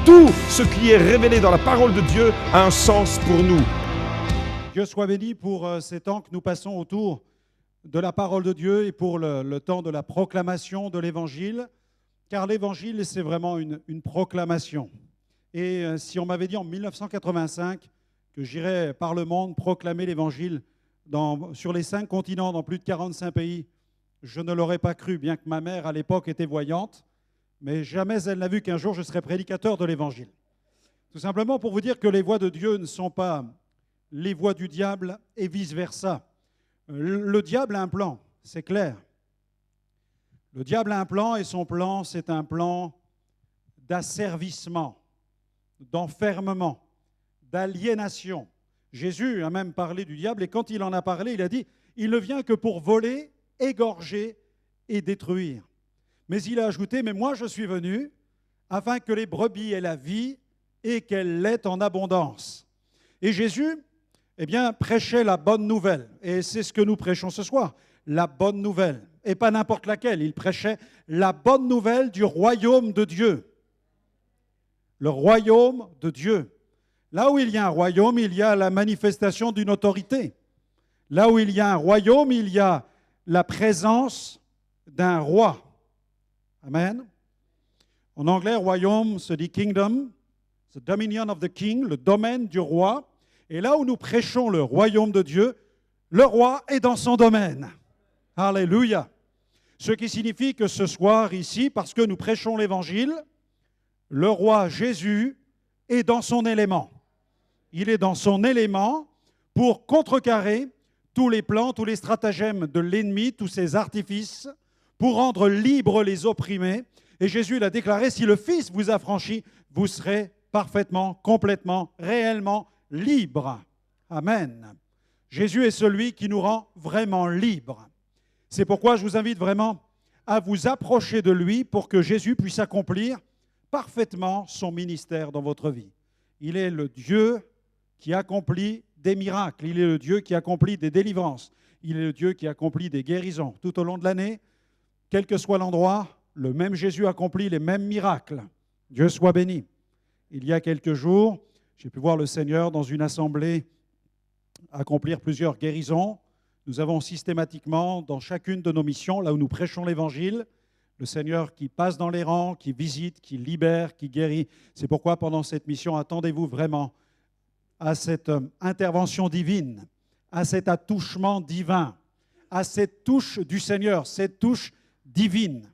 tout ce qui est révélé dans la parole de Dieu a un sens pour nous. Dieu soit béni pour ces temps que nous passons autour de la parole de Dieu et pour le temps de la proclamation de l'Évangile, car l'Évangile, c'est vraiment une proclamation. Et si on m'avait dit en 1985 que j'irais par le monde proclamer l'Évangile sur les 5 continents, dans plus de 45 pays, je ne l'aurais pas cru, bien que ma mère, à l'époque, était voyante, mais jamais elle n'a vu qu'un jour je serais prédicateur de l'Évangile. Tout simplement pour vous dire que les voies de Dieu ne sont pas les voies du diable et vice-versa. Le diable a un plan, c'est clair. Le diable a un plan et son plan, c'est un plan d'asservissement, d'enfermement, d'aliénation. Jésus a même parlé du diable et quand il en a parlé, il a dit « Il ne vient que pour voler, égorger et détruire. » Mais il a ajouté « Mais moi je suis venu afin que les brebis aient la vie et qu'elle l'ait en abondance. » Et Jésus, prêchait la bonne nouvelle. Et c'est ce que nous prêchons ce soir, la bonne nouvelle. Et pas n'importe laquelle, il prêchait la bonne nouvelle du royaume de Dieu. Le royaume de Dieu. Là où il y a un royaume, il y a la manifestation d'une autorité. Là où il y a un royaume, il y a la présence d'un roi. Amen. En anglais, royaume se dit kingdom, the dominion of the king, le domaine du roi. Et là où nous prêchons le royaume de Dieu, le roi est dans son domaine. Alléluia. Ce qui signifie que ce soir, ici, parce que nous prêchons l'Évangile, le roi Jésus est dans son élément. Il est dans son élément pour contrecarrer tous les plans, tous les stratagèmes de l'ennemi, tous ses artifices, pour rendre libres les opprimés. Et Jésus l'a déclaré, si le Fils vous affranchit, vous serez parfaitement, complètement, réellement libre. Amen. Jésus est celui qui nous rend vraiment libres. C'est pourquoi je vous invite vraiment à vous approcher de lui pour que Jésus puisse accomplir parfaitement son ministère dans votre vie. Il est le Dieu qui accomplit des miracles. Il est le Dieu qui accomplit des délivrances. Il est le Dieu qui accomplit des guérisons. Tout au long de l'année, quel que soit l'endroit, le même Jésus accomplit les mêmes miracles. Dieu soit béni. Il y a quelques jours, j'ai pu voir le Seigneur dans une assemblée accomplir plusieurs guérisons. Nous avons systématiquement, dans chacune de nos missions, là où nous prêchons l'Évangile, le Seigneur qui passe dans les rangs, qui visite, qui libère, qui guérit. C'est pourquoi pendant cette mission, attendez-vous vraiment à cette intervention divine, à cet attouchement divin, à cette touche du Seigneur, cette touche divine.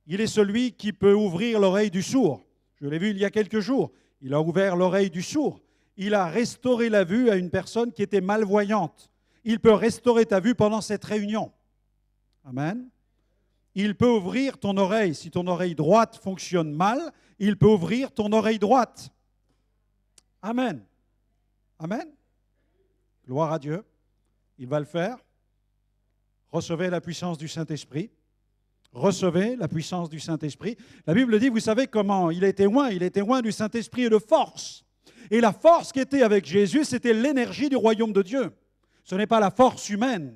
Il est celui qui peut ouvrir l'oreille du sourd. Je l'ai vu il y a quelques jours. Il a ouvert l'oreille du sourd. Il a restauré la vue à une personne qui était malvoyante. Il peut restaurer ta vue pendant cette réunion. Amen. Il peut ouvrir ton oreille. Si ton oreille droite fonctionne mal, il peut ouvrir ton oreille droite. Amen. Amen. Gloire à Dieu. Il va le faire. Recevez la puissance du Saint-Esprit. Recevez la puissance du Saint-Esprit. La Bible dit, vous savez comment il était loin du Saint-Esprit et de force. Et la force qui était avec Jésus, c'était l'énergie du royaume de Dieu. Ce n'est pas la force humaine.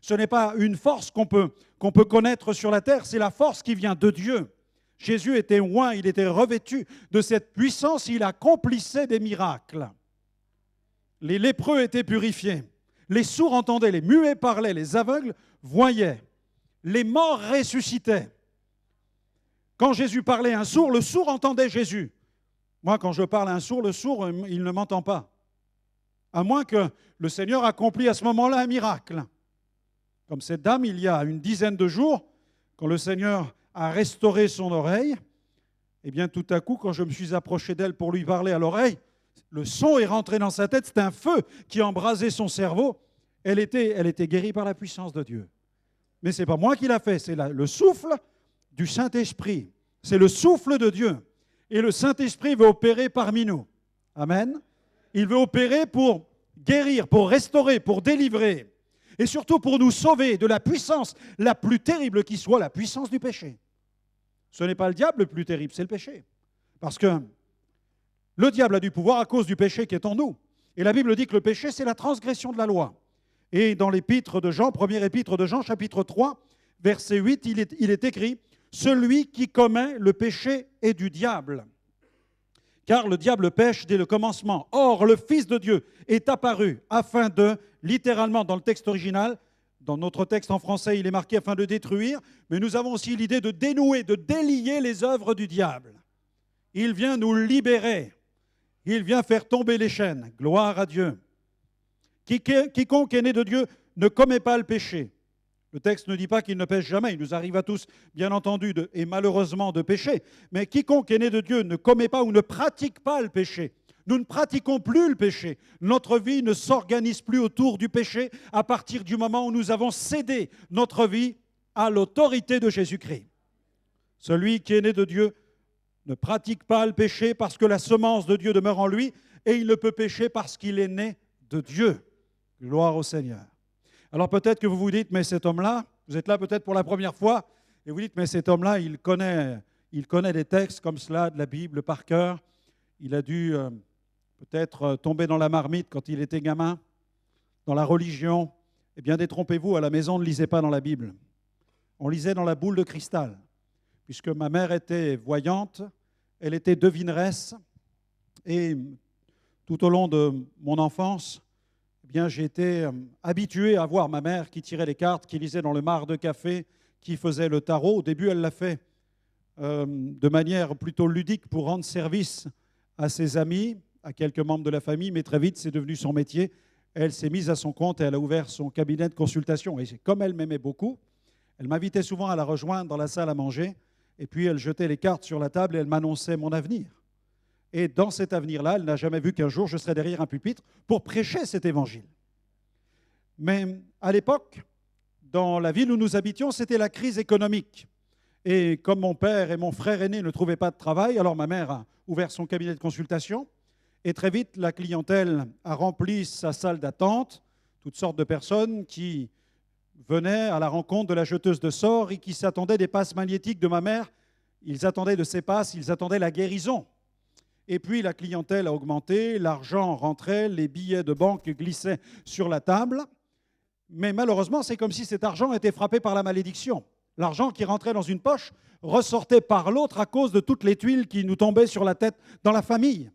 Ce n'est pas une force qu'on peut connaître sur la terre, c'est la force qui vient de Dieu. Jésus était loin, il était revêtu de cette puissance, il accomplissait des miracles. Les lépreux étaient purifiés, les sourds entendaient, les muets parlaient, les aveugles voyaient. Les morts ressuscitaient. Quand Jésus parlait à un sourd, le sourd entendait Jésus. Moi, quand je parle à un sourd, le sourd, il ne m'entend pas. À moins que le Seigneur accomplit à ce moment-là un miracle. Comme cette dame, il y a une dizaine de jours, quand le Seigneur a restauré son oreille, eh bien, tout à coup, quand je me suis approché d'elle pour lui parler à l'oreille, le son est rentré dans sa tête, c'était un feu qui embrasait son cerveau. Elle était guérie par la puissance de Dieu. Mais ce n'est pas moi qui l'a fait, c'est le souffle du Saint-Esprit. C'est le souffle de Dieu. Et le Saint-Esprit veut opérer parmi nous. Amen. Il veut opérer pour guérir, pour restaurer, pour délivrer. Et surtout pour nous sauver de la puissance la plus terrible qui soit, la puissance du péché. Ce n'est pas le diable le plus terrible, c'est le péché. Parce que le diable a du pouvoir à cause du péché qui est en nous. Et la Bible dit que le péché, c'est la transgression de la loi. Et dans l'épître de Jean, première épître de Jean, chapitre 3, verset 8, il est écrit « Celui qui commet le péché est du diable, Car le diable pêche dès le commencement. Or, le Fils de Dieu est apparu afin de, littéralement dans le texte original, dans notre texte en français, il est marqué afin de détruire, mais nous avons aussi l'idée de dénouer, de délier les œuvres du diable. Il vient nous libérer. Il vient faire tomber les chaînes. Gloire à Dieu. Quiconque est né de Dieu ne commet pas le péché. Le texte ne dit pas qu'il ne pêche jamais. Il nous arrive à tous, bien entendu, et malheureusement, de pécher. Mais quiconque est né de Dieu ne commet pas ou ne pratique pas le péché. Nous ne pratiquons plus le péché. Notre vie ne s'organise plus autour du péché à partir du moment où nous avons cédé notre vie à l'autorité de Jésus-Christ. Celui qui est né de Dieu ne pratique pas le péché parce que la semence de Dieu demeure en lui et il ne peut pécher parce qu'il est né de Dieu. Gloire au Seigneur. Alors peut-être que vous vous dites, mais cet homme-là, vous êtes là peut-être pour la première fois, et vous dites, mais cet homme-là, il connaît des textes comme cela de la Bible par cœur. Il a dû peut-être tomber dans la marmite quand il était gamin, dans la religion. Eh bien, détrompez-vous, à la maison, on ne lisait pas dans la Bible. On lisait dans la boule de cristal, puisque ma mère était voyante, elle était devineresse, et tout au long de mon enfance, eh bien, j'ai été habitué à voir ma mère qui tirait les cartes, qui lisait dans le marc de café, qui faisait le tarot. Au début, elle l'a fait de manière plutôt ludique pour rendre service à ses amis, à quelques membres de la famille, mais très vite, c'est devenu son métier. Elle s'est mise à son compte et elle a ouvert son cabinet de consultation. Et comme elle m'aimait beaucoup, elle m'invitait souvent à la rejoindre dans la salle à manger, et puis elle jetait les cartes sur la table et elle m'annonçait mon avenir. Et dans cet avenir-là, elle n'a jamais vu qu'un jour je serais derrière un pupitre pour prêcher cet évangile. Mais à l'époque, dans la ville où nous habitions, c'était la crise économique. Et comme mon père et mon frère aîné ne trouvaient pas de travail, alors ma mère a ouvert son cabinet de consultation. Et très vite, la clientèle a rempli sa salle d'attente, toutes sortes de personnes qui venaient à la rencontre de la jeteuse de sorts et qui s'attendaient des passes magnétiques de ma mère. Ils attendaient de ces passes, ils attendaient la guérison. Et puis la clientèle a augmenté, l'argent rentrait, les billets de banque glissaient sur la table. Mais malheureusement, c'est comme si cet argent était frappé par la malédiction. L'argent qui rentrait dans une poche ressortait par l'autre à cause de toutes les tuiles qui nous tombaient sur la tête dans la famille.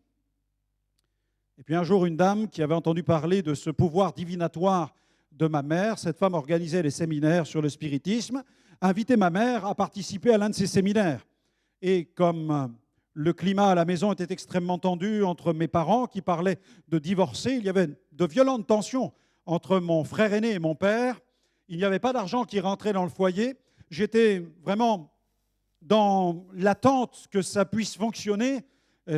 Et puis un jour, une dame qui avait entendu parler de ce pouvoir divinatoire de ma mère, cette femme organisait des séminaires sur le spiritisme, invitait ma mère à participer à l'un de ces séminaires. Et comme le climat à la maison était extrêmement tendu entre mes parents qui parlaient de divorcer, il y avait de violentes tensions entre mon frère aîné et mon père. Il n'y avait pas d'argent qui rentrait dans le foyer. J'étais vraiment dans l'attente que ça puisse fonctionner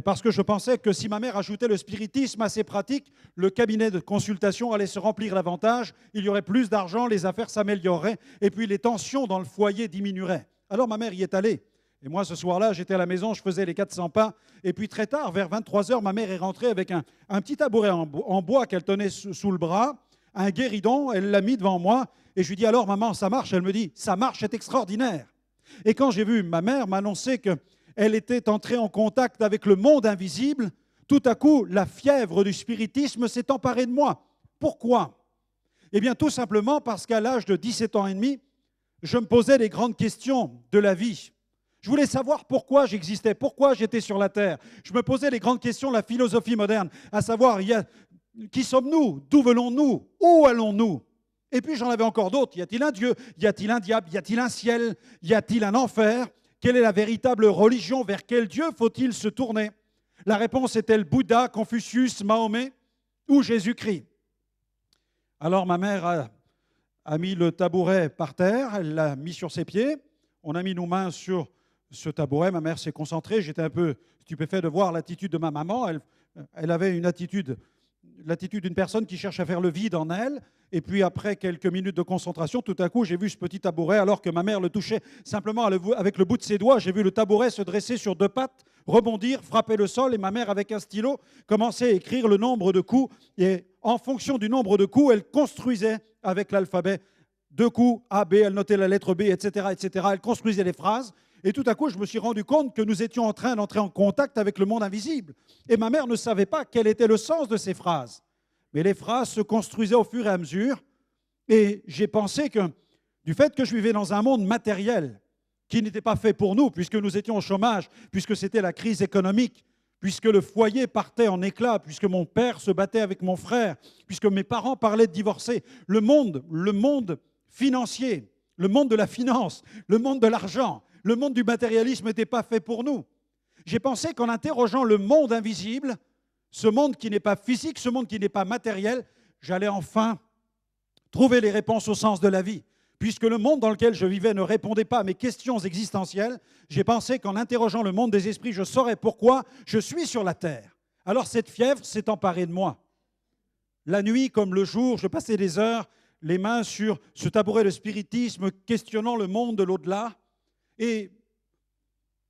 parce que je pensais que si ma mère ajoutait le spiritisme à ses pratiques, le cabinet de consultation allait se remplir davantage, il y aurait plus d'argent, les affaires s'amélioreraient et puis les tensions dans le foyer diminueraient. Alors ma mère y est allée. Et moi, ce soir-là, j'étais à la maison, je faisais les 400 pas. Et puis très tard, vers 23 heures, ma mère est rentrée avec un petit tabouret en bois qu'elle tenait sous le bras, un guéridon, elle l'a mis devant moi. Et je lui dis, alors maman, ça marche? Elle me dit, ça marche, c'est extraordinaire. Et quand j'ai vu ma mère m'annoncer qu'elle était entrée en contact avec le monde invisible, tout à coup, la fièvre du spiritisme s'est emparée de moi. Pourquoi? Eh bien, tout simplement parce qu'à l'âge de 17 ans et demi, je me posais les grandes questions de la vie. Je voulais savoir pourquoi j'existais, pourquoi j'étais sur la terre. Je me posais les grandes questions de la philosophie moderne, à savoir, qui sommes-nous? D'où venons-nous? Où allons-nous? Et puis j'en avais encore d'autres. Y a-t-il un Dieu? Y a-t-il un diable? Y a-t-il un ciel? Y a-t-il un enfer? Quelle est la véritable religion? Vers quel Dieu faut-il se tourner? La réponse était le Bouddha, Confucius, Mahomet ou Jésus-Christ. Alors ma mère a mis le tabouret par terre, elle l'a mis sur ses pieds. On a mis nos mains sur ce tabouret, ma mère s'est concentrée, j'étais un peu stupéfait de voir l'attitude de ma maman, elle avait l'attitude d'une personne qui cherche à faire le vide en elle, et puis après quelques minutes de concentration, tout à coup j'ai vu ce petit tabouret, alors que ma mère le touchait simplement avec le bout de ses doigts, j'ai vu le tabouret se dresser sur deux pattes, rebondir, frapper le sol, et ma mère avec un stylo commençait à écrire le nombre de coups, et en fonction du nombre de coups, elle construisait avec l'alphabet 2 coups, A, B, elle notait la lettre B, etc., etc. Elle construisait les phrases. Et tout à coup, je me suis rendu compte que nous étions en train d'entrer en contact avec le monde invisible. Et ma mère ne savait pas quel était le sens de ces phrases. Mais les phrases se construisaient au fur et à mesure. Et j'ai pensé que, du fait que je vivais dans un monde matériel qui n'était pas fait pour nous, puisque nous étions au chômage, puisque c'était la crise économique, puisque le foyer partait en éclats, puisque mon père se battait avec mon frère, puisque mes parents parlaient de divorcer. Le monde financier, le monde de la finance, le monde de l'argent, le monde du matérialisme n'était pas fait pour nous. J'ai pensé qu'en interrogeant le monde invisible, ce monde qui n'est pas physique, ce monde qui n'est pas matériel, j'allais enfin trouver les réponses au sens de la vie. Puisque le monde dans lequel je vivais ne répondait pas à mes questions existentielles, j'ai pensé qu'en interrogeant le monde des esprits, je saurais pourquoi je suis sur la terre. Alors cette fièvre s'est emparée de moi. La nuit comme le jour, je passais des heures, les mains sur ce tabouret de spiritisme, questionnant le monde de l'au-delà. Et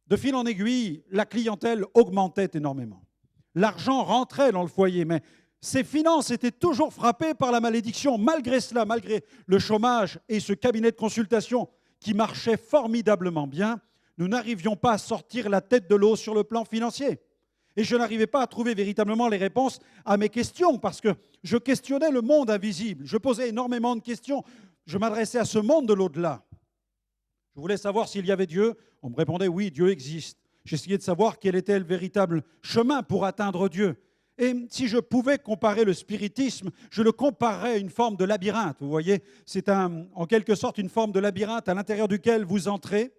de fil en aiguille, la clientèle augmentait énormément. L'argent rentrait dans le foyer, mais ses finances étaient toujours frappées par la malédiction. Malgré cela, malgré le chômage et ce cabinet de consultation qui marchait formidablement bien, nous n'arrivions pas à sortir la tête de l'eau sur le plan financier. Et je n'arrivais pas à trouver véritablement les réponses à mes questions parce que je questionnais le monde invisible. Je posais énormément de questions. Je m'adressais à ce monde de l'au-delà. Je voulais savoir s'il y avait Dieu. On me répondait oui, Dieu existe. J'essayais de savoir quel était le véritable chemin pour atteindre Dieu. Et si je pouvais comparer le spiritisme, je le comparerais à une forme de labyrinthe. Vous voyez, c'est en quelque sorte une forme de labyrinthe à l'intérieur duquel vous entrez,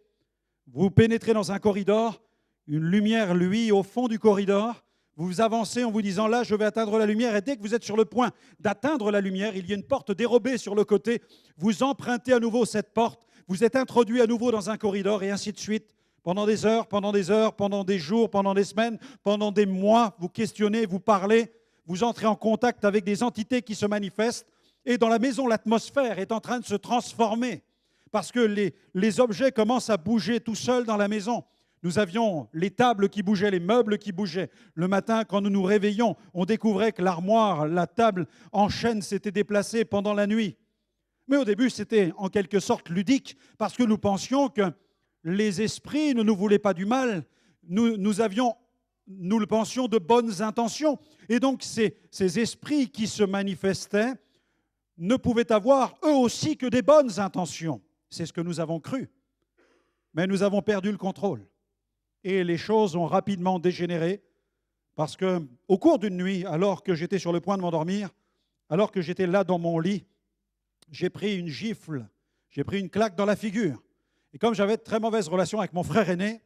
vous pénétrez dans un corridor, une lumière luit au fond du corridor, vous avancez en vous disant là, je vais atteindre la lumière, et dès que vous êtes sur le point d'atteindre la lumière, il y a une porte dérobée sur le côté, vous empruntez à nouveau cette porte, vous êtes introduit à nouveau dans un corridor, et ainsi de suite. Pendant des heures, pendant des jours, pendant des semaines, pendant des mois, vous questionnez, vous parlez, vous entrez en contact avec des entités qui se manifestent. Et dans la maison, l'atmosphère est en train de se transformer parce que les objets commencent à bouger tout seuls dans la maison. Nous avions les tables qui bougeaient, les meubles qui bougeaient. Le matin, quand nous nous réveillions, on découvrait que l'armoire, la table en chêne s'était déplacée pendant la nuit. Mais au début, c'était en quelque sorte ludique parce que nous pensions que les esprits ne nous voulaient pas du mal, nous le pensions de bonnes intentions. Et donc ces esprits qui se manifestaient ne pouvaient avoir eux aussi que des bonnes intentions. C'est ce que nous avons cru. Mais nous avons perdu le contrôle. Et les choses ont rapidement dégénéré parce qu'au cours d'une nuit, alors que j'étais sur le point de m'endormir, alors que j'étais là dans mon lit, j'ai pris une gifle, j'ai pris une claque dans la figure. Et comme j'avais de très mauvaises relations avec mon frère aîné,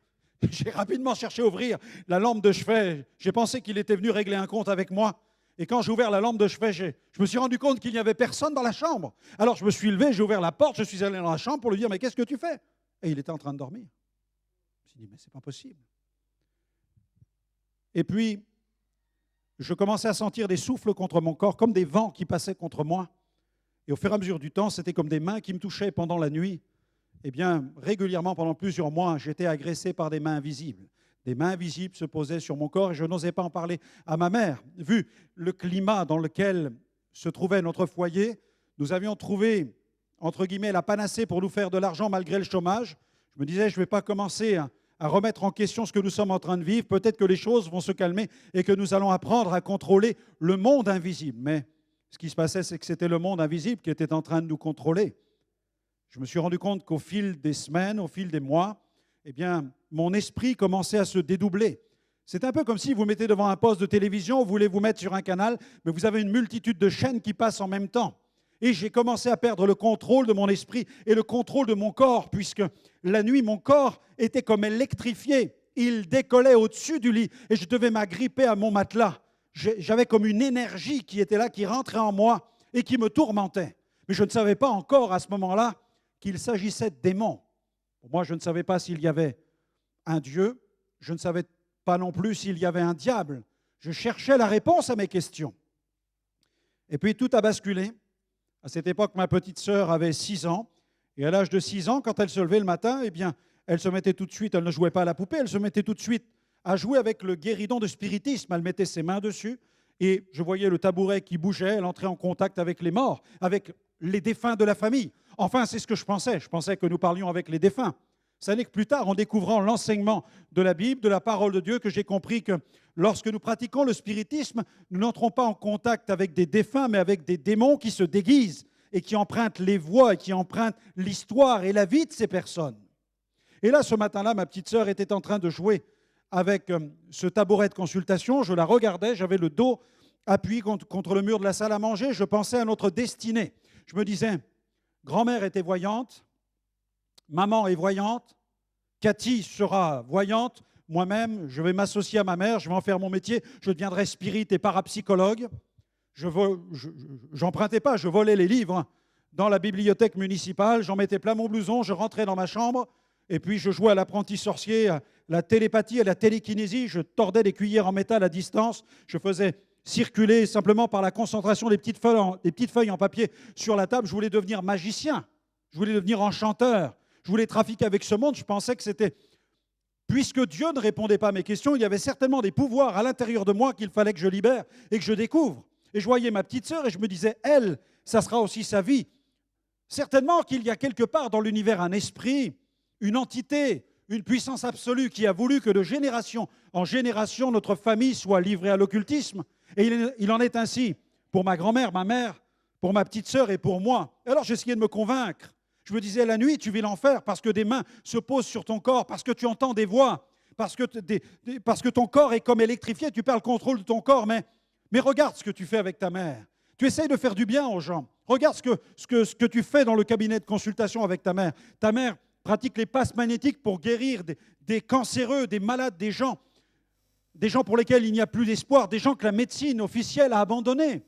j'ai rapidement cherché à ouvrir la lampe de chevet. J'ai pensé qu'il était venu régler un compte avec moi. Et quand j'ai ouvert la lampe de chevet, je me suis rendu compte qu'il n'y avait personne dans la chambre. Alors je me suis levé, j'ai ouvert la porte, je suis allé dans la chambre pour lui dire « Mais qu'est-ce que tu fais ?» Et il était en train de dormir. Je me suis dit « Mais c'est pas possible. » Et puis, je commençais à sentir des souffles contre mon corps, comme des vents qui passaient contre moi. Et au fur et à mesure du temps, c'était comme des mains qui me touchaient pendant la nuit. Eh bien, régulièrement, pendant plusieurs mois, j'étais agressé par des mains invisibles. Des mains invisibles se posaient sur mon corps et je n'osais pas en parler à ma mère. Vu le climat dans lequel se trouvait notre foyer, nous avions trouvé, entre guillemets, la panacée pour nous faire de l'argent malgré le chômage. Je me disais, je ne vais pas commencer à remettre en question ce que nous sommes en train de vivre. Peut-être que les choses vont se calmer et que nous allons apprendre à contrôler le monde invisible. Mais ce qui se passait, c'est que c'était le monde invisible qui était en train de nous contrôler. Je me suis rendu compte qu'au fil des semaines, au fil des mois, eh bien, mon esprit commençait à se dédoubler. C'est un peu comme si vous mettez devant un poste de télévision, vous voulez vous mettre sur un canal, mais vous avez une multitude de chaînes qui passent en même temps. Et j'ai commencé à perdre le contrôle de mon esprit et le contrôle de mon corps, puisque la nuit, mon corps était comme électrifié. Il décollait au-dessus du lit et je devais m'agripper à mon matelas. J'avais comme une énergie qui était là, qui rentrait en moi et qui me tourmentait. Mais je ne savais pas encore à ce moment-là qu'il s'agissait de démons. Pour moi, je ne savais pas s'il y avait un Dieu, je ne savais pas non plus s'il y avait un diable. Je cherchais la réponse à mes questions. Et puis tout a basculé. À cette époque, ma petite sœur avait 6 ans. Et à l'âge de 6 ans, quand elle se levait le matin, eh bien, elle se mettait tout de suite, elle ne jouait pas à la poupée, elle se mettait tout de suite à jouer avec le guéridon de spiritisme. Elle mettait ses mains dessus et je voyais le tabouret qui bougeait. Elle entrait en contact avec les morts, avec les défunts de la famille. Enfin, c'est ce que je pensais. Je pensais que nous parlions avec les défunts. Ça n'est que plus tard, en découvrant l'enseignement de la Bible, de la parole de Dieu, que j'ai compris que lorsque nous pratiquons le spiritisme, nous n'entrons pas en contact avec des défunts, mais avec des démons qui se déguisent et qui empruntent les voix et qui empruntent l'histoire et la vie de ces personnes. Et là, ce matin-là, ma petite sœur était en train de jouer avec ce tabouret de consultation, je la regardais, j'avais le dos appuyé contre le mur de la salle à manger, je pensais à notre destinée. Je me disais, grand-mère était voyante, maman est voyante, Cathy sera voyante, moi-même, je vais m'associer à ma mère, je vais en faire mon métier, je deviendrai spirit et parapsychologue. J'empruntais pas, je volais les livres dans la bibliothèque municipale, j'en mettais plein mon blouson, je rentrais dans ma chambre, et puis je jouais à l'apprenti sorcier, à la télépathie, à la télékinésie, je tordais des cuillères en métal à distance, je faisais circuler simplement par la concentration des petites feuilles en papier sur la table, je voulais devenir magicien, je voulais devenir enchanteur, je voulais trafiquer avec ce monde, je pensais que c'était... Puisque Dieu ne répondait pas à mes questions, il y avait certainement des pouvoirs à l'intérieur de moi qu'il fallait que je libère et que je découvre. Et je voyais ma petite sœur et je me disais, elle, ça sera aussi sa vie. Certainement qu'il y a quelque part dans l'univers un esprit, une entité, une puissance absolue qui a voulu que de génération en génération, notre famille soit livrée à l'occultisme. Et il en est ainsi pour ma grand-mère, ma mère, pour ma petite sœur et pour moi. Alors j'essayais de me convaincre. Je me disais, la nuit, tu vis l'enfer parce que des mains se posent sur ton corps, parce que tu entends des voix, parce que ton corps est comme électrifié, tu perds le contrôle de ton corps. Mais regarde ce que tu fais avec ta mère. Tu essayes de faire du bien aux gens. Regarde ce que tu fais dans le cabinet de consultation avec ta mère. Ta mère pratique les passes magnétiques pour guérir des cancéreux, des malades, des gens pour lesquels il n'y a plus d'espoir, des gens que la médecine officielle a abandonnés.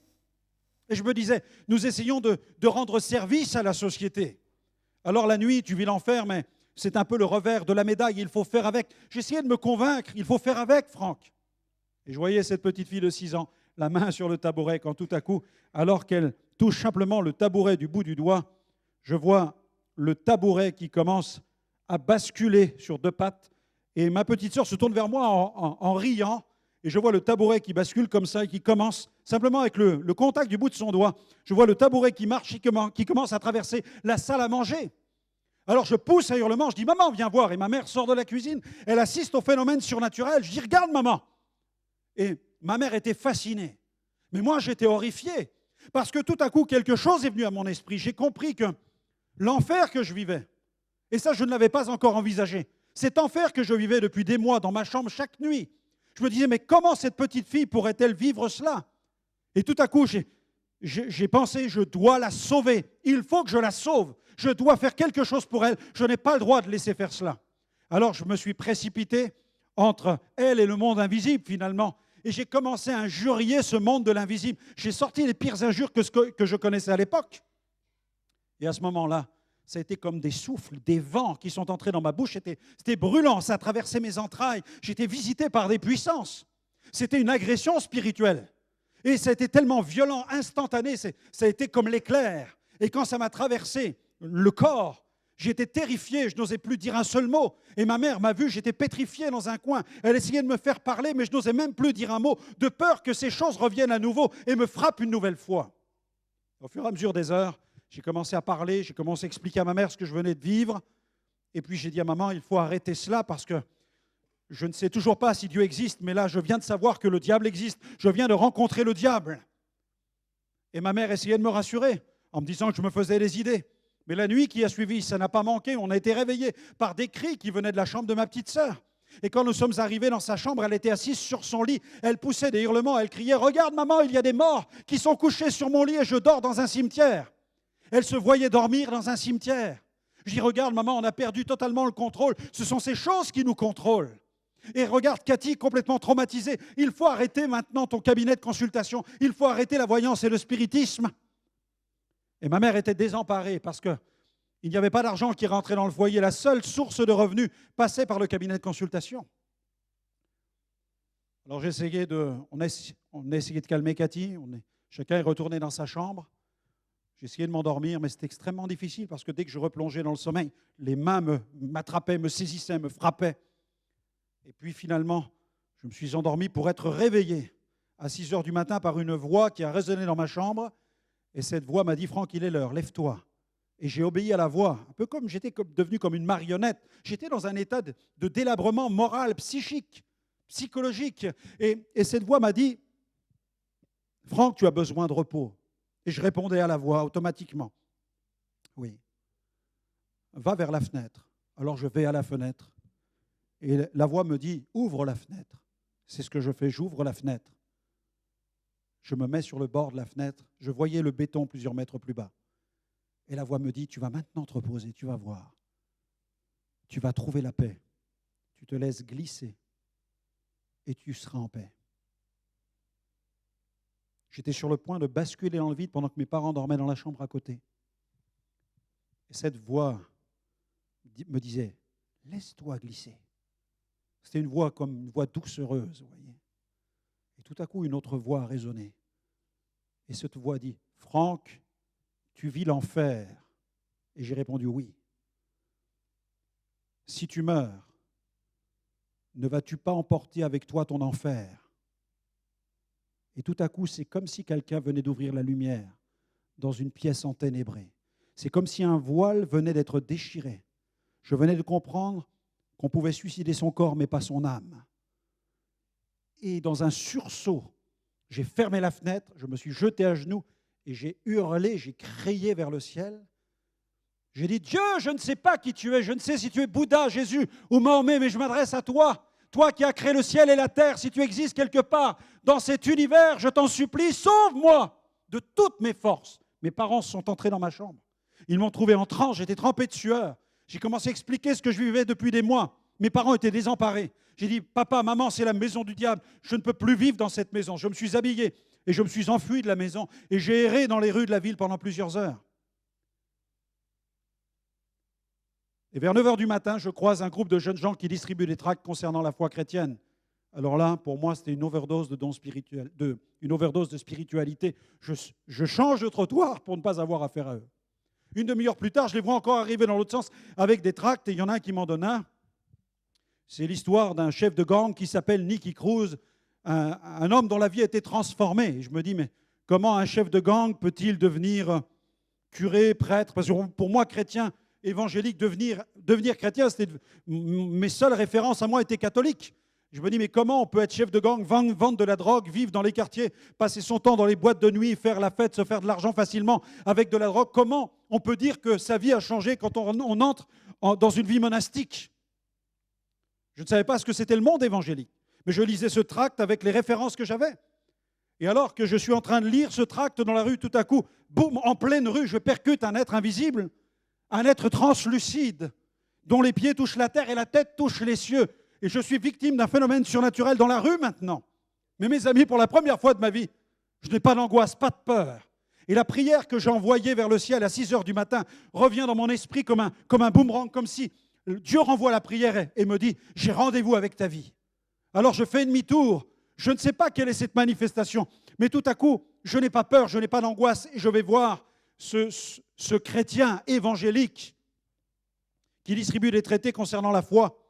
Et je me disais, nous essayons de rendre service à la société. Alors la nuit, tu vis l'enfer, mais c'est un peu le revers de la médaille, il faut faire avec. J'essayais de me convaincre, il faut faire avec, Franck. Et je voyais cette petite fille de 6 ans, la main sur le tabouret, quand tout à coup, alors qu'elle touche simplement le tabouret du bout du doigt, je vois le tabouret qui commence à basculer sur 2 pattes, et ma petite sœur se tourne vers moi en riant, et je vois le tabouret qui bascule comme ça, et qui commence, simplement avec le contact du bout de son doigt, je vois le tabouret qui marche, qui commence à traverser la salle à manger. Alors je pousse à hurlement, je dis « Maman, viens voir !» Et ma mère sort de la cuisine, elle assiste au phénomène surnaturel. Je dis « Regarde, maman !» Et ma mère était fascinée. Mais moi, j'étais horrifié, parce que tout à coup, quelque chose est venu à mon esprit. J'ai compris que l'enfer que je vivais, et ça, je ne l'avais pas encore envisagé, cet enfer que je vivais depuis des mois dans ma chambre chaque nuit, je me disais, mais comment cette petite fille pourrait-elle vivre cela? Et tout à coup, j'ai pensé, je dois la sauver. Il faut que je la sauve. Je dois faire quelque chose pour elle. Je n'ai pas le droit de laisser faire cela. Alors, je me suis précipité entre elle et le monde invisible, finalement. Et j'ai commencé à injurier ce monde de l'invisible. J'ai sorti les pires injures que je connaissais à l'époque. Et à ce moment-là, ça a été comme des souffles, des vents qui sont entrés dans ma bouche. C'était brûlant, ça a traversé mes entrailles. J'étais visité par des puissances. C'était une agression spirituelle. Et ça a été tellement violent, instantané, ça a été comme l'éclair. Et quand ça m'a traversé le corps, j'étais terrifié, je n'osais plus dire un seul mot. Et ma mère m'a vu, j'étais pétrifié dans un coin. Elle essayait de me faire parler, mais je n'osais même plus dire un mot, de peur que ces choses reviennent à nouveau et me frappent une nouvelle fois. Au fur et à mesure des heures, j'ai commencé à parler, j'ai commencé à expliquer à ma mère ce que je venais de vivre. Et puis j'ai dit à maman, il faut arrêter cela parce que je ne sais toujours pas si Dieu existe, mais là, je viens de savoir que le diable existe. Je viens de rencontrer le diable. Et ma mère essayait de me rassurer en me disant que je me faisais des idées. Mais la nuit qui a suivi, ça n'a pas manqué. On a été réveillés par des cris qui venaient de la chambre de ma petite sœur. Et quand nous sommes arrivés dans sa chambre, elle était assise sur son lit. Elle poussait des hurlements, elle criait « Regarde maman, il y a des morts qui sont couchés sur mon lit et je dors dans un cimetière. » Elle se voyait dormir dans un cimetière. Je dis « Regarde maman, on a perdu totalement le contrôle. Ce sont ces choses qui nous contrôlent. » Et regarde Cathy, complètement traumatisée. Il faut arrêter maintenant ton cabinet de consultation. Il faut arrêter la voyance et le spiritisme. Et ma mère était désemparée parce qu'il n'y avait pas d'argent qui rentrait dans le foyer. La seule source de revenus passait par le cabinet de consultation. Alors on a essayé de calmer Cathy. Chacun est retourné dans sa chambre. J'ai essayé de m'endormir, mais c'était extrêmement difficile parce que dès que je replongeais dans le sommeil, les mains m'attrapaient, me saisissaient, me frappaient. Et puis finalement, je me suis endormi pour être réveillé à 6 heures du matin par une voix qui a résonné dans ma chambre. Et cette voix m'a dit « Franck, il est l'heure, lève-toi ». Et j'ai obéi à la voix, un peu comme j'étais devenu comme une marionnette. J'étais dans un état de délabrement moral, psychique, psychologique. Et cette voix m'a dit « Franck, tu as besoin de repos ». Et je répondais à la voix automatiquement. Oui. Va vers la fenêtre. Alors je vais à la fenêtre. Et la voix me dit, ouvre la fenêtre. C'est ce que je fais, j'ouvre la fenêtre. Je me mets sur le bord de la fenêtre. Je voyais le béton plusieurs mètres plus bas. Et la voix me dit, tu vas maintenant te reposer, tu vas voir. Tu vas trouver la paix. Tu te laisses glisser et tu seras en paix. J'étais sur le point de basculer dans le vide pendant que mes parents dormaient dans la chambre à côté. Et cette voix me disait, laisse-toi glisser. C'était une voix comme une voix doucereuse, vous voyez. Et tout à coup, une autre voix a résonné. Et cette voix dit, Franck, tu vis l'enfer. Et j'ai répondu oui. Si tu meurs, ne vas-tu pas emporter avec toi ton enfer? Et tout à coup, c'est comme si quelqu'un venait d'ouvrir la lumière dans une pièce enténébrée. C'est comme si un voile venait d'être déchiré. Je venais de comprendre qu'on pouvait suicider son corps, mais pas son âme. Et dans un sursaut, j'ai fermé la fenêtre, je me suis jeté à genoux et j'ai hurlé, j'ai crié vers le ciel. J'ai dit, Dieu, je ne sais pas qui tu es, je ne sais si tu es Bouddha, Jésus ou Mahomet, mais je m'adresse à toi. Toi qui as créé le ciel et la terre, si tu existes quelque part dans cet univers, je t'en supplie, sauve-moi de toutes mes forces. Mes parents sont entrés dans ma chambre. Ils m'ont trouvé en transe, j'étais trempé de sueur. J'ai commencé à expliquer ce que je vivais depuis des mois. Mes parents étaient désemparés. J'ai dit, papa, maman, c'est la maison du diable. Je ne peux plus vivre dans cette maison. Je me suis habillé et je me suis enfui de la maison. Et j'ai erré dans les rues de la ville pendant plusieurs heures. Et vers 9h du matin, je croise un groupe de jeunes gens qui distribuent des tracts concernant la foi chrétienne. Alors là, pour moi, c'était une overdose de dons spirituels, une overdose de spiritualité. Je change de trottoir pour ne pas avoir affaire à eux. Une demi-heure plus tard, je les vois encore arriver dans l'autre sens avec des tracts, et il y en a un qui m'en donne un. C'est l'histoire d'un chef de gang qui s'appelle Nicky Cruz, un homme dont la vie a été transformée. Et je me dis, mais comment un chef de gang peut-il devenir curé, prêtre? Parce que pour moi, chrétien, évangélique, devenir chrétien, mes seules références à moi étaient catholiques. Je me dis, mais comment on peut être chef de gang, vendre de la drogue, vivre dans les quartiers, passer son temps dans les boîtes de nuit, faire la fête, se faire de l'argent facilement avec de la drogue? Comment on peut dire que sa vie a changé quand on entre dans une vie monastique? Je ne savais pas ce que c'était le monde évangélique, mais je lisais ce tract avec les références que j'avais. Et alors que je suis en train de lire ce tract dans la rue, tout à coup, boum, en pleine rue, je percute un être invisible, un être translucide, dont les pieds touchent la terre et la tête touche les cieux. Et je suis victime d'un phénomène surnaturel dans la rue maintenant. Mais mes amis, pour la première fois de ma vie, je n'ai pas d'angoisse, pas de peur. Et la prière que j'ai envoyée vers le ciel à 6h du matin revient dans mon esprit comme un boomerang, comme si Dieu renvoie la prière et me dit « J'ai rendez-vous avec ta vie ». Alors je fais demi-tour. Je ne sais pas quelle est cette manifestation, mais tout à coup, je n'ai pas peur, je n'ai pas d'angoisse et je vais voir ce chrétien évangélique qui distribue des traités concernant la foi.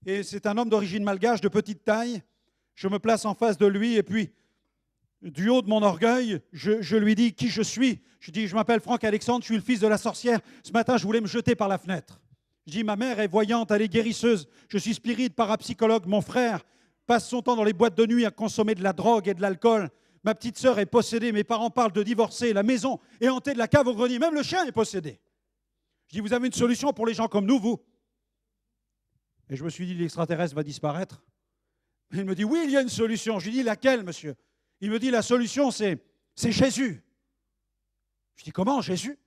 Et c'est un homme d'origine malgache, de petite taille. Je me place en face de lui et puis, du haut de mon orgueil, je lui dis qui je suis. Je dis, je m'appelle Franck Alexandre, je suis le fils de la sorcière. Ce matin, je voulais me jeter par la fenêtre. Je dis, ma mère est voyante, elle est guérisseuse. Je suis spirite, parapsychologue. Mon frère passe son temps dans les boîtes de nuit à consommer de la drogue et de l'alcool. Ma petite sœur est possédée, mes parents parlent de divorcer. La maison est hantée de la cave au grenier, même le chien est possédé. Je dis, vous avez une solution pour les gens comme nous, vous? Et je me suis dit, l'extraterrestre va disparaître. Il me dit, oui, il y a une solution. Je lui dis, laquelle, monsieur? Il me dit, la solution, c'est Jésus. Je dis, comment, Jésus?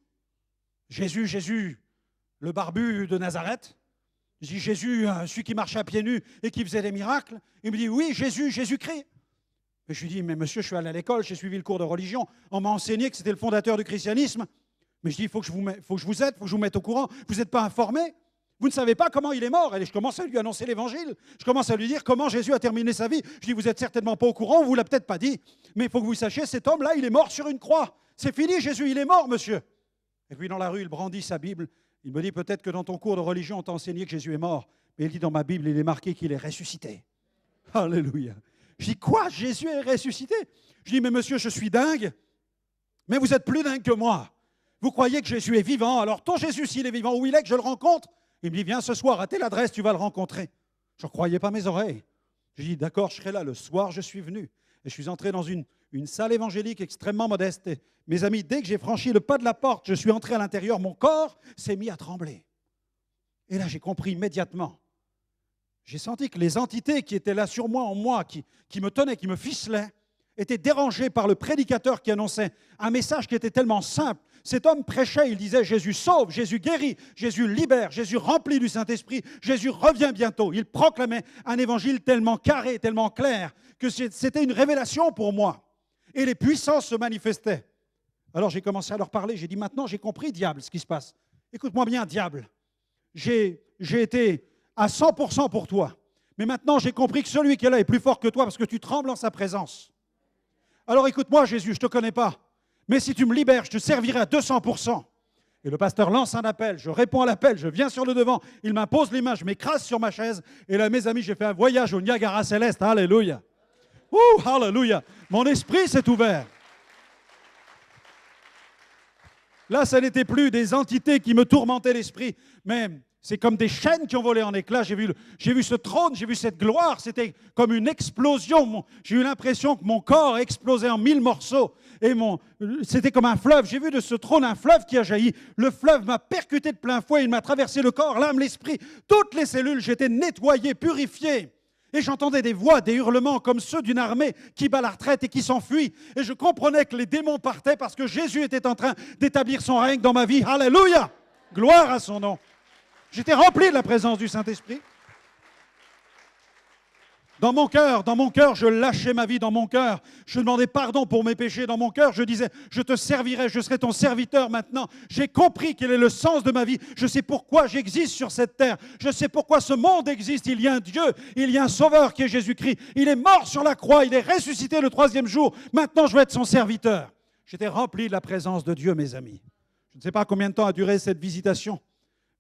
Jésus, le barbu de Nazareth. Je dis, Jésus, celui qui marchait à pieds nus et qui faisait des miracles. Il me dit, oui, Jésus-Christ. Et je lui dis, mais monsieur, je suis allé à l'école, j'ai suivi le cours de religion. On m'a enseigné que c'était le fondateur du christianisme. Mais je dis, il faut que je vous aide, il faut que je vous mette au courant. Vous n'êtes pas informé. Vous ne savez pas comment il est mort. Et je commence à lui annoncer l'évangile. Je commence à lui dire comment Jésus a terminé sa vie. Je dis, vous n'êtes certainement pas au courant, on ne vous l'a peut-être pas dit. Mais il faut que vous sachiez, cet homme-là, il est mort sur une croix. C'est fini, Jésus, il est mort, monsieur. Et puis dans la rue, il brandit sa Bible. Il me dit, peut-être que dans ton cours de religion, on t'a enseigné que Jésus est mort. Mais il dit, dans ma Bible, il est marqué qu'il est ressuscité. Alléluia. Je dis, quoi? Jésus est ressuscité? Je dis, mais monsieur, je suis dingue. Mais vous êtes plus dingue que moi. Vous croyez que Jésus est vivant. Alors ton Jésus, s'il est vivant, où il est, que je le rencontre? Il me dit, viens ce soir, à telle adresse, tu vas le rencontrer. Je ne croyais pas mes oreilles. Je dis, d'accord, je serai là. Le soir, je suis venu. Et je suis entré dans une salle évangélique extrêmement modeste. Et mes amis, dès que j'ai franchi le pas de la porte, je suis entré à l'intérieur, mon corps s'est mis à trembler. Et là, j'ai compris immédiatement J'ai senti que les entités qui étaient là sur moi, en moi, qui me tenaient, qui me ficelaient, étaient dérangées par le prédicateur qui annonçait un message qui était tellement simple. Cet homme prêchait, il disait « Jésus sauve, Jésus guérit, Jésus libère, Jésus remplit du Saint-Esprit, Jésus revient bientôt ». Il proclamait un évangile tellement carré, tellement clair, que c'était une révélation pour moi. Et les puissances se manifestaient. Alors j'ai commencé à leur parler, j'ai dit « Maintenant j'ai compris, diable, ce qui se passe. Écoute-moi bien, diable. J'ai été à 100% pour toi. Mais maintenant j'ai compris que celui qui est là est plus fort que toi parce que tu trembles en sa présence. Alors écoute-moi Jésus, je ne te connais pas. Mais si tu me libères, je te servirai à 200%. » Et le pasteur lance un appel, je réponds à l'appel, je viens sur le devant, il m'impose les mains, je m'écrase sur ma chaise. Et là, mes amis, j'ai fait un voyage au Niagara céleste. Alléluia. Ouh, alléluia. Mon esprit s'est ouvert. Là, ça n'était plus des entités qui me tourmentaient l'esprit, mais c'est comme des chaînes qui ont volé en éclats. J'ai vu ce trône, j'ai vu cette gloire. C'était comme une explosion. J'ai eu l'impression que mon corps explosait en 1000 morceaux. Et c'était comme un fleuve. J'ai vu de ce trône un fleuve qui a jailli. Le fleuve m'a percuté de plein fouet. Il m'a traversé le corps, l'âme, l'esprit. Toutes les cellules, j'étais nettoyé, purifié. Et j'entendais des voix, des hurlements comme ceux d'une armée qui bat la retraite et qui s'enfuit. Et je comprenais que les démons partaient parce que Jésus était en train d'établir son règne dans ma vie. Alléluia! Gloire à son nom. J'étais rempli de la présence du Saint-Esprit. Dans mon cœur, je lâchais ma vie dans mon cœur. Je demandais pardon pour mes péchés dans mon cœur. Je disais, je te servirai, je serai ton serviteur maintenant. J'ai compris quel est le sens de ma vie. Je sais pourquoi j'existe sur cette terre. Je sais pourquoi ce monde existe. Il y a un Dieu, il y a un Sauveur qui est Jésus-Christ. Il est mort sur la croix, il est ressuscité le 3e jour. Maintenant, je vais être son serviteur. J'étais rempli de la présence de Dieu, mes amis. Je ne sais pas combien de temps a duré cette visitation,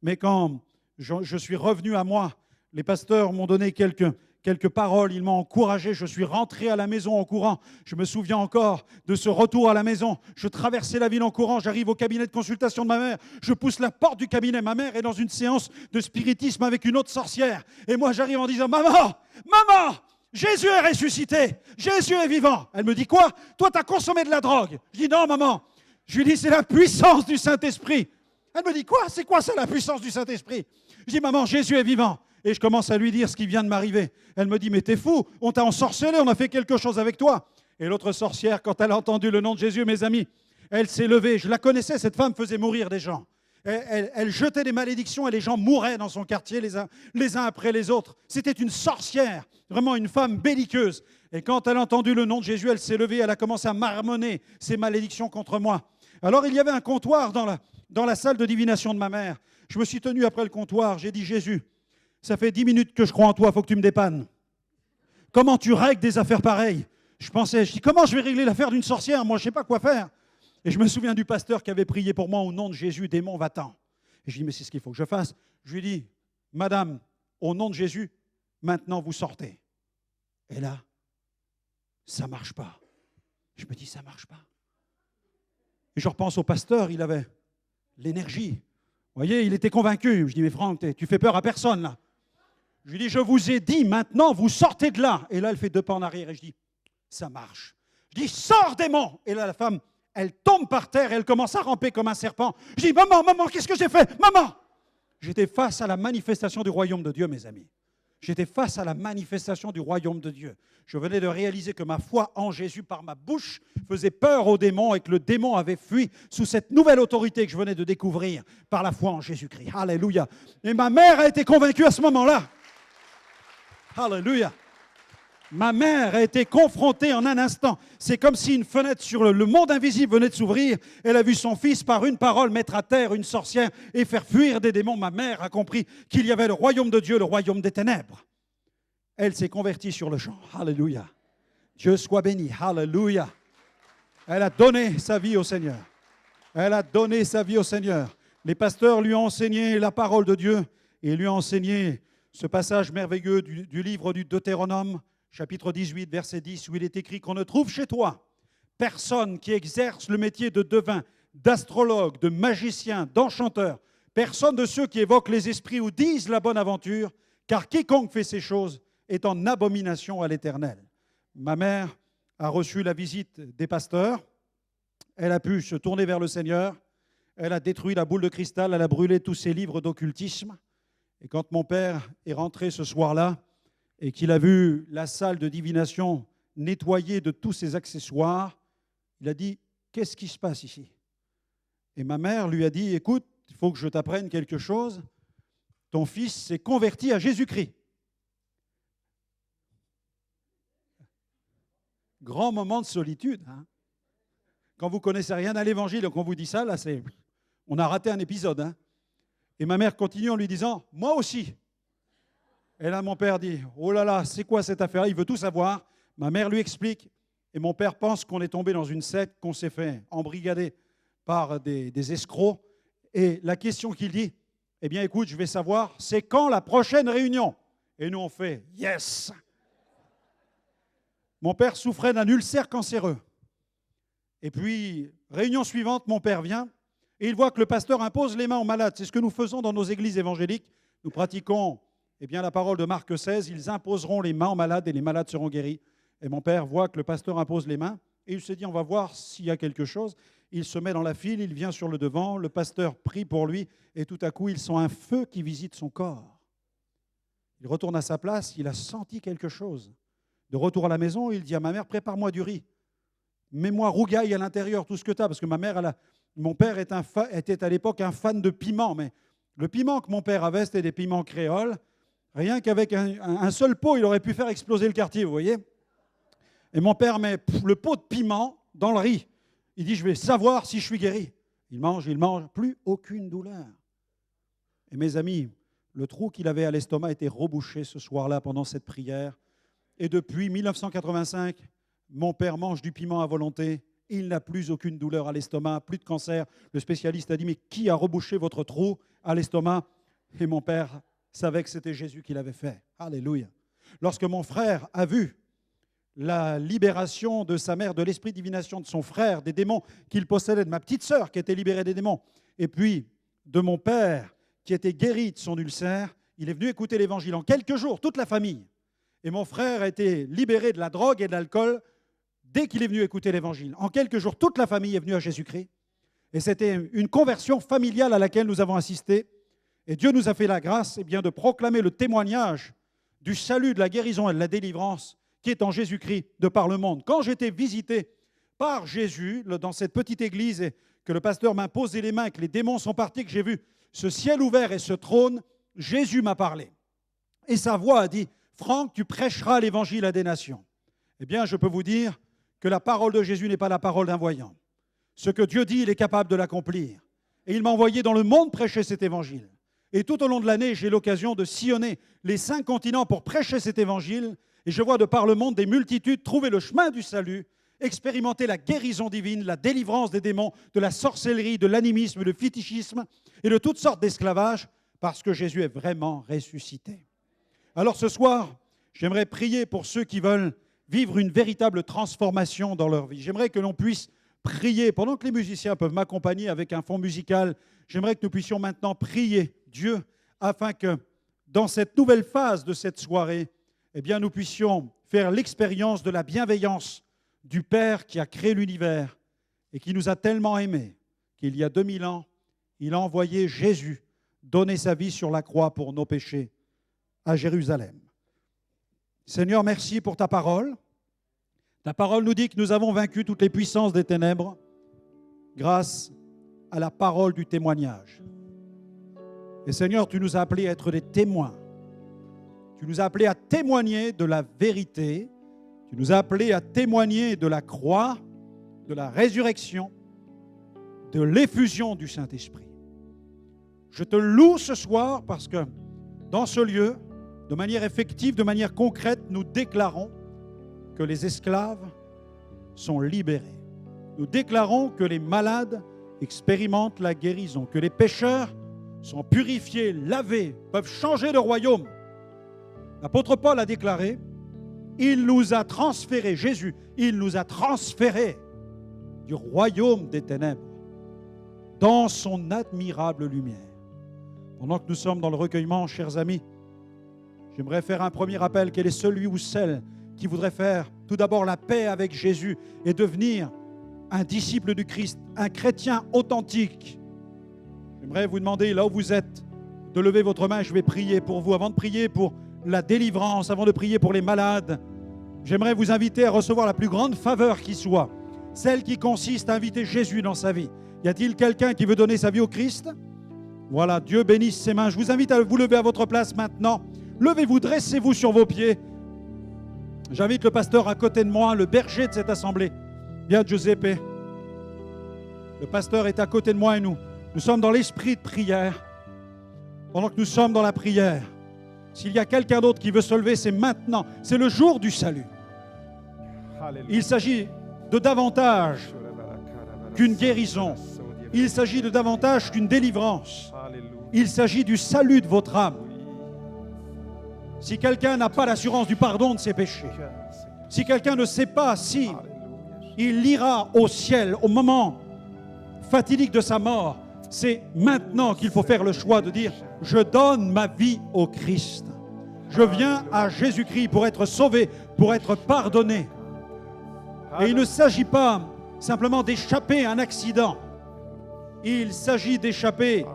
mais quand je suis revenu à moi, les pasteurs m'ont donné quelques paroles, ils m'ont encouragé, je suis rentré à la maison en courant. Je me souviens encore de ce retour à la maison. Je traversais la ville en courant, j'arrive au cabinet de consultation de ma mère, je pousse la porte du cabinet, ma mère est dans une séance de spiritisme avec une autre sorcière. Et moi j'arrive en disant « Maman, maman, Jésus est ressuscité, Jésus est vivant ». Elle me dit « Quoi? Toi tu as consommé de la drogue ?» Je dis « Non maman ». Je lui dis « C'est la puissance du Saint-Esprit ». Elle me dit « Quoi? C'est quoi ça la puissance du Saint-Esprit ?» Je dis « Maman, Jésus est vivant ». Et je commence à lui dire ce qui vient de m'arriver. Elle me dit, mais t'es fou, on t'a ensorcelé, on a fait quelque chose avec toi. Et l'autre sorcière, quand elle a entendu le nom de Jésus, mes amis, elle s'est levée. Je la connaissais, cette femme faisait mourir des gens. Elle jetait des malédictions et les gens mouraient dans son quartier les uns après les autres. C'était une sorcière, vraiment une femme belliqueuse. Et quand elle a entendu le nom de Jésus, elle s'est levée, elle a commencé à marmonner ses malédictions contre moi. Alors il y avait un comptoir dans la salle de divination de ma mère. Je me suis tenu après le comptoir, j'ai dit, Jésus, ça fait 10 minutes que je crois en toi, il faut que tu me dépannes. Comment tu règles des affaires pareilles? Je dis, comment je vais régler l'affaire d'une sorcière? Moi, je ne sais pas quoi faire. Et je me souviens du pasteur qui avait prié pour moi au nom de Jésus, démon, va-t'en. Et je dis, mais c'est ce qu'il faut que je fasse. Je lui dis, madame, au nom de Jésus, maintenant vous sortez. Et là, ça ne marche pas. Je me dis, ça ne marche pas. Et je repense au pasteur, il avait l'énergie. Vous voyez, il était convaincu. Je dis, mais Franck, tu fais peur à personne là. Je lui dis, je vous ai dit, maintenant, vous sortez de là. Et là, elle fait 2 pas en arrière et je dis, ça marche. Je dis, sors démon. Et là, la femme, elle tombe par terre et elle commence à ramper comme un serpent. Je dis, maman, qu'est-ce que j'ai fait? Maman! J'étais face à la manifestation du royaume de Dieu, mes amis. J'étais face à la manifestation du royaume de Dieu. Je venais de réaliser que ma foi en Jésus par ma bouche faisait peur au démon et que le démon avait fui sous cette nouvelle autorité que je venais de découvrir par la foi en Jésus-Christ. Alléluia. Et ma mère a été convaincue à ce moment-là. Alléluia. Ma mère a été confrontée en un instant. C'est comme si une fenêtre sur le monde invisible venait de s'ouvrir. Elle a vu son fils, par une parole, mettre à terre une sorcière et faire fuir des démons. Ma mère a compris qu'il y avait le royaume de Dieu, le royaume des ténèbres. Elle s'est convertie sur le champ. Alléluia. Dieu soit béni. Alléluia. Elle a donné sa vie au Seigneur. Elle a donné sa vie au Seigneur. Les pasteurs lui ont enseigné la parole de Dieu et lui ont enseigné ce passage merveilleux du livre du Deutéronome, chapitre 18, verset 10, où il est écrit qu'on ne trouve chez toi personne qui exerce le métier de devin, d'astrologue, de magicien, d'enchanteur, personne de ceux qui évoquent les esprits ou disent la bonne aventure, car quiconque fait ces choses est en abomination à l'Éternel. Ma mère a reçu la visite des pasteurs, elle a pu se tourner vers le Seigneur, elle a détruit la boule de cristal, elle a brûlé tous ses livres d'occultisme, Et quand mon père est rentré ce soir-là et qu'il a vu la salle de divination nettoyée de tous ses accessoires, il a dit « Qu'est-ce qui se passe ici ?» Et ma mère lui a dit « Écoute, il faut que je t'apprenne quelque chose. Ton fils s'est converti à Jésus-Christ. » Grand moment de solitude. Hein. Quand vous ne connaissez rien à l'Évangile et qu'on vous dit ça, là, on a raté un épisode. Hein. Et ma mère continue en lui disant « Moi aussi ». Et là, mon père dit « Oh là là, c'est quoi cette affaire ?» Il veut tout savoir. Ma mère lui explique. Et mon père pense qu'on est tombé dans une secte, qu'on s'est fait embrigader par des escrocs. Et la question qu'il dit, eh bien, écoute, je vais savoir, c'est quand la prochaine réunion? Et nous, on fait « Yes !» Mon père souffrait d'un ulcère cancéreux. Et puis, réunion suivante, mon père vient et il voit que le pasteur impose les mains aux malades. C'est ce que nous faisons dans nos églises évangéliques. Nous pratiquons la parole de Marc 16. Ils imposeront les mains aux malades et les malades seront guéris. Et mon père voit que le pasteur impose les mains et il se dit, on va voir s'il y a quelque chose. Il se met dans la file, il vient sur le devant, le pasteur prie pour lui et tout à coup, il sent un feu qui visite son corps. Il retourne à sa place, il a senti quelque chose. De retour à la maison, il dit à ma mère, prépare-moi du riz. Mets-moi rougaille à l'intérieur, tout ce que tu as, parce que mon père était à l'époque un fan de piment, mais le piment que mon père avait, c'était des piments créoles. Rien qu'avec un seul pot, il aurait pu faire exploser le quartier, vous voyez. Et mon père met le pot de piment dans le riz. Il dit, je vais savoir si je suis guéri. Il mange, plus aucune douleur. Et mes amis, le trou qu'il avait à l'estomac était rebouché ce soir-là pendant cette prière. Et depuis 1985, mon père mange du piment à volonté. Il n'a plus aucune douleur à l'estomac, plus de cancer. Le spécialiste a dit, mais qui a rebouché votre trou à l'estomac? Et mon père savait que c'était Jésus qui l'avait fait. Alléluia. Lorsque mon frère a vu la libération de sa mère, de l'esprit de divination de son frère, des démons qu'il possédait, de ma petite sœur qui était libérée des démons, et puis de mon père qui était guéri de son ulcère, il est venu écouter l'évangile en quelques jours, toute la famille. Et mon frère a été libéré de la drogue et de l'alcool dès qu'il est venu écouter l'évangile. En quelques jours, toute la famille est venue à Jésus-Christ. Et c'était une conversion familiale à laquelle nous avons assisté. Et Dieu nous a fait la grâce de proclamer le témoignage du salut, de la guérison et de la délivrance qui est en Jésus-Christ de par le monde. Quand j'étais visité par Jésus dans cette petite église et que le pasteur m'a posé les mains, que les démons sont partis, que j'ai vu ce ciel ouvert et ce trône, Jésus m'a parlé. Et sa voix a dit, Franck, tu prêcheras l'évangile à des nations. Eh bien, je peux vous dire que la parole de Jésus n'est pas la parole d'un voyant. Ce que Dieu dit, il est capable de l'accomplir. Et il m'a envoyé dans le monde prêcher cet évangile. Et tout au long de l'année, j'ai l'occasion de sillonner les 5 continents pour prêcher cet évangile. Et je vois de par le monde des multitudes trouver le chemin du salut, expérimenter la guérison divine, la délivrance des démons, de la sorcellerie, de l'animisme, du fétichisme et de toutes sortes d'esclavages, parce que Jésus est vraiment ressuscité. Alors ce soir, j'aimerais prier pour ceux qui veulent vivre une véritable transformation dans leur vie. J'aimerais que l'on puisse prier, pendant que les musiciens peuvent m'accompagner avec un fond musical, j'aimerais que nous puissions maintenant prier Dieu afin que dans cette nouvelle phase de cette soirée, nous puissions faire l'expérience de la bienveillance du Père qui a créé l'univers et qui nous a tellement aimés qu'il y a 2000 ans, il a envoyé Jésus donner sa vie sur la croix pour nos péchés à Jérusalem. Seigneur, merci pour ta parole. Ta parole nous dit que nous avons vaincu toutes les puissances des ténèbres grâce à la parole du témoignage. Et Seigneur, tu nous as appelés à être des témoins. Tu nous as appelés à témoigner de la vérité. Tu nous as appelés à témoigner de la croix, de la résurrection, de l'effusion du Saint-Esprit. Je te loue ce soir parce que dans ce lieu, de manière effective, de manière concrète, nous déclarons que les esclaves sont libérés. Nous déclarons que les malades expérimentent la guérison, que les pécheurs sont purifiés, lavés, peuvent changer de royaume. L'apôtre Paul a déclaré, il nous a transférés, Jésus, il nous a transférés du royaume des ténèbres dans son admirable lumière. Pendant que nous sommes dans le recueillement, chers amis, j'aimerais faire un premier appel. Quel est celui ou celle qui voudrait faire tout d'abord la paix avec Jésus et devenir un disciple du Christ, un chrétien authentique? J'aimerais vous demander, là où vous êtes, de lever votre main. Je vais prier pour vous. Avant de prier pour la délivrance, avant de prier pour les malades, j'aimerais vous inviter à recevoir la plus grande faveur qui soit, celle qui consiste à inviter Jésus dans sa vie. Y a-t-il quelqu'un qui veut donner sa vie au Christ? Voilà, Dieu bénisse ses mains. Je vous invite à vous lever à votre place maintenant. Levez-vous, dressez-vous sur vos pieds. J'invite le pasteur à côté de moi, le berger de cette assemblée. Viens, Giuseppe. Le pasteur est à côté de moi et nous sommes dans l'esprit de prière. Pendant que nous sommes dans la prière, s'il y a quelqu'un d'autre qui veut se lever, c'est maintenant. C'est le jour du salut. Il s'agit de davantage qu'une guérison. Il s'agit de davantage qu'une délivrance. Il s'agit du salut de votre âme. Si quelqu'un n'a pas l'assurance du pardon de ses péchés, si quelqu'un ne sait pas si il ira au ciel au moment fatidique de sa mort, c'est maintenant qu'il faut faire le choix de dire « Je donne ma vie au Christ. Je viens à Jésus-Christ pour être sauvé, pour être pardonné. » Et il ne s'agit pas simplement d'échapper à un accident. Il s'agit d'échapper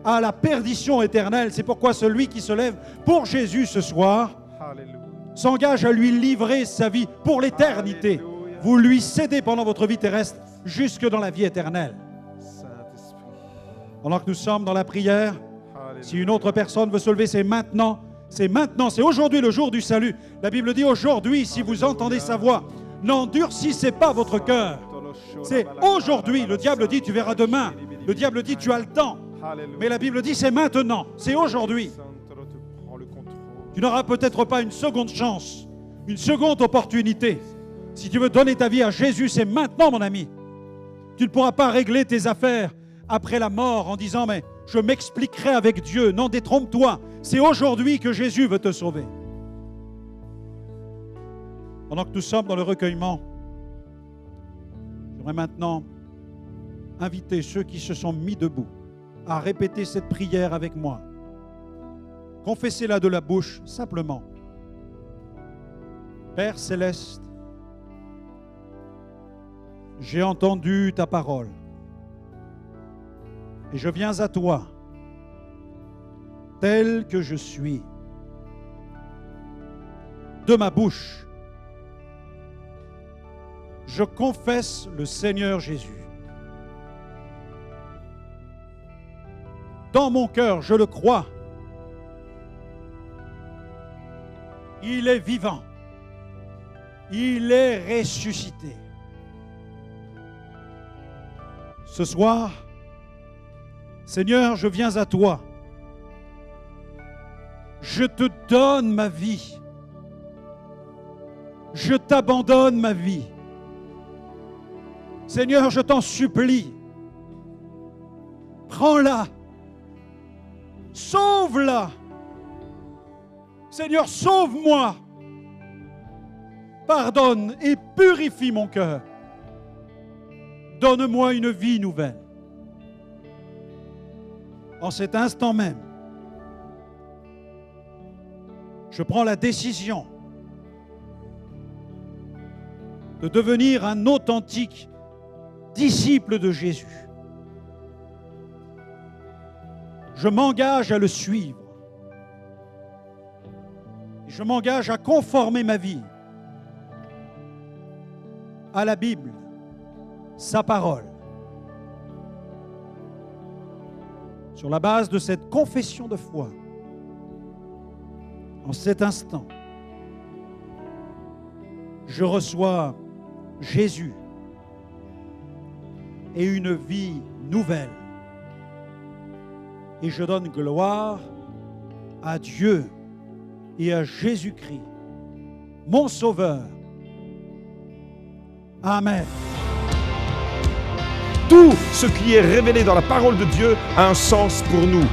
à la perdition éternelle. C'est pourquoi celui qui se lève pour Jésus ce soir s'engage à lui livrer sa vie pour l'éternité. Vous lui cédez pendant votre vie terrestre jusque dans la vie éternelle. Pendant que nous sommes dans la prière, si une autre personne veut se lever, c'est maintenant, c'est aujourd'hui le jour du salut. La Bible dit aujourd'hui, si vous entendez sa voix, n'endurcissez pas votre cœur. C'est aujourd'hui. Le diable dit tu verras demain. Le diable dit tu as le temps. Mais la Bible dit c'est maintenant, c'est aujourd'hui. Tu n'auras peut-être pas une seconde chance, une seconde opportunité. Si tu veux donner ta vie à Jésus, c'est maintenant, mon ami. Tu ne pourras pas régler tes affaires après la mort en disant mais je m'expliquerai avec Dieu. Non, détrompe-toi. C'est aujourd'hui que Jésus veut te sauver. Pendant que nous sommes dans le recueillement, j'aimerais maintenant inviter ceux qui se sont mis debout à répéter cette prière avec moi. Confessez-la de la bouche simplement. Père céleste, j'ai entendu ta parole et je viens à toi tel que je suis. De ma bouche, je confesse le Seigneur Jésus. Dans mon cœur, je le crois. Il est vivant. Il est ressuscité. Ce soir, Seigneur, je viens à toi. Je te donne ma vie. Je t'abandonne ma vie. Seigneur, je t'en supplie. Prends-la. Sauve-la. Seigneur, sauve-moi. Pardonne et purifie mon cœur. Donne-moi une vie nouvelle. En cet instant même, je prends la décision de devenir un authentique disciple de Jésus. Je m'engage à le suivre. Je m'engage à conformer ma vie à la Bible, sa parole. Sur la base de cette confession de foi, en cet instant, je reçois Jésus et une vie nouvelle. Et je donne gloire à Dieu et à Jésus-Christ, mon Sauveur. Amen. Tout ce qui est révélé dans la parole de Dieu a un sens pour nous.